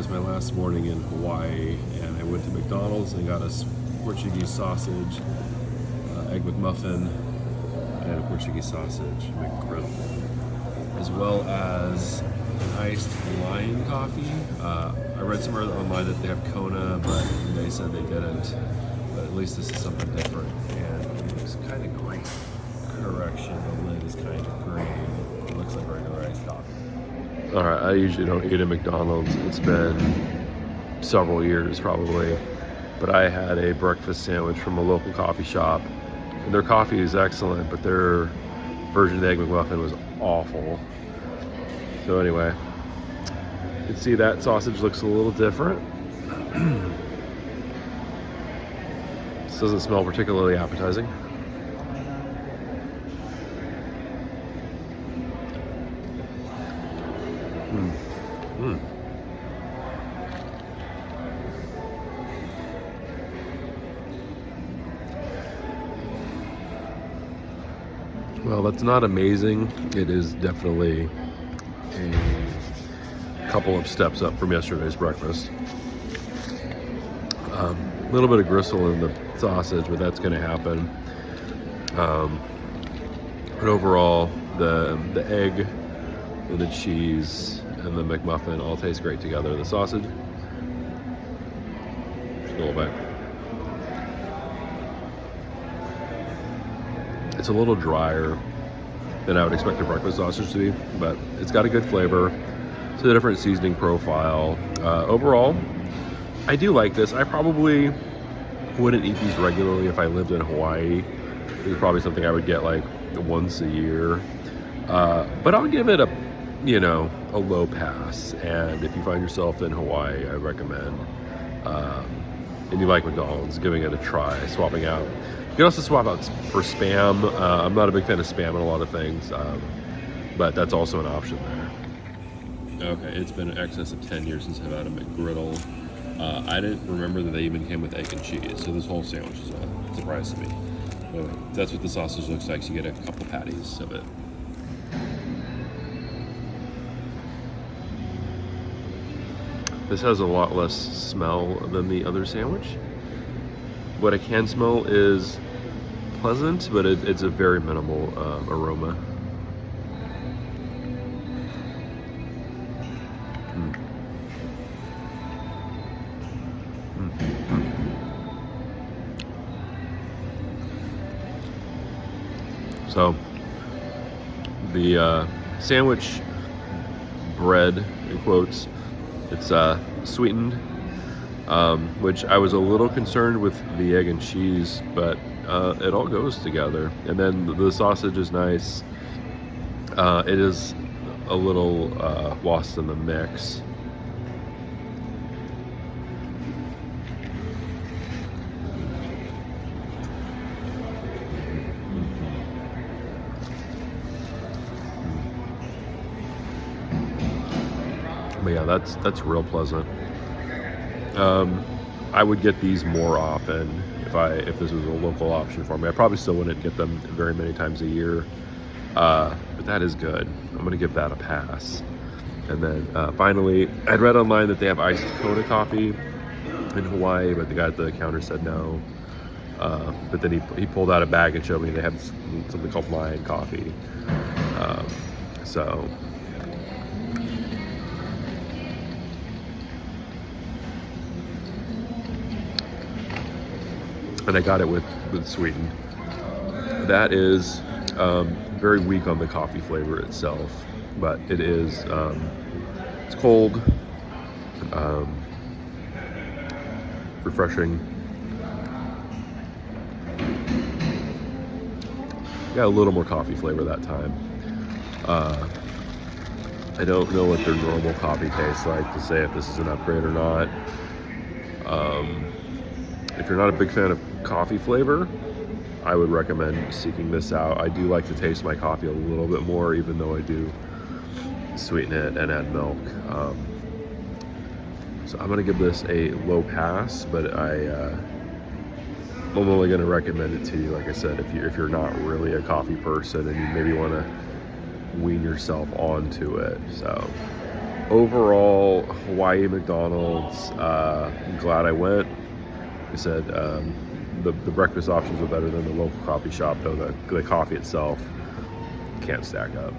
was my last morning in Hawaii, and I went to McDonald's and got a Portuguese sausage, egg McMuffin, and a Portuguese sausage McGriddle, as well as an iced Hawaiian coffee. I read somewhere online that they have Kona, but they said they didn't. But at least this is something different, and it looks kind of green. Correction, the lid is kind of green. It looks like regular iced coffee. All right, I usually don't eat at McDonald's. It's been several years probably, but I had a breakfast sandwich from a local coffee shop, and their coffee is excellent, but their version of the egg McMuffin was awful. So anyway, you can see that sausage looks a little different. This doesn't smell particularly appetizing. Well, that's not amazing. It is definitely a couple of steps up from yesterday's breakfast. A little bit of gristle in the sausage, but that's going to happen. But overall, the egg and the cheese and the McMuffin all taste great together. The sausage, just a little bit. It's a little drier than I would expect a breakfast sausage to be, but it's got a good flavor. It's a different seasoning profile. Overall, I do like this. I probably wouldn't eat these regularly if I lived in Hawaii. This is probably something I would get like once a year. But I'll give it a low pass. And if you find yourself in Hawaii, I recommend, and you like McDonald's, giving it a try, swapping out. You can also swap out for Spam. I'm not a big fan of Spam in a lot of things, but that's also an option there. Okay, it's been in excess of 10 years since I've had a McGriddle. I didn't remember that they even came with egg and cheese, so this whole sandwich is a surprise to me. But that's what the sausage looks like, so you get a couple patties of it. This has a lot less smell than the other sandwich. What I can smell is pleasant, but it's a very minimal aroma. So the sandwich bread, in quotes, it's sweetened, which I was a little concerned with the egg and cheese, but it all goes together. And then the sausage is nice. It is a little lost in the mix. But yeah, that's real pleasant. I would get these more often if this was a local option for me. I probably still wouldn't get them very many times a year, but that is good. I'm gonna give that a pass. And then finally, I'd read online that they have iced Kona coffee in Hawaii, but the guy at the counter said no. But then he pulled out a bag and showed me they have something called Hawaiian coffee. And I got it with sweetened. That is very weak on the coffee flavor itself, but it is, it's cold, refreshing. Got a little more coffee flavor that time. I don't know what their normal coffee tastes like to say if this is an upgrade or not. If you're not a big fan of coffee flavor, I would recommend seeking this out. I do like to taste my coffee a little bit more, even though I do sweeten it and add milk. So I'm gonna give this a low pass, but I'm only gonna recommend it to you, like I said, if you're not really a coffee person and you maybe wanna wean yourself onto it. So Overall, Hawaii McDonald's, I'm glad I went. Like I said, the breakfast options are better than the local coffee shop, though the coffee itself can't stack up.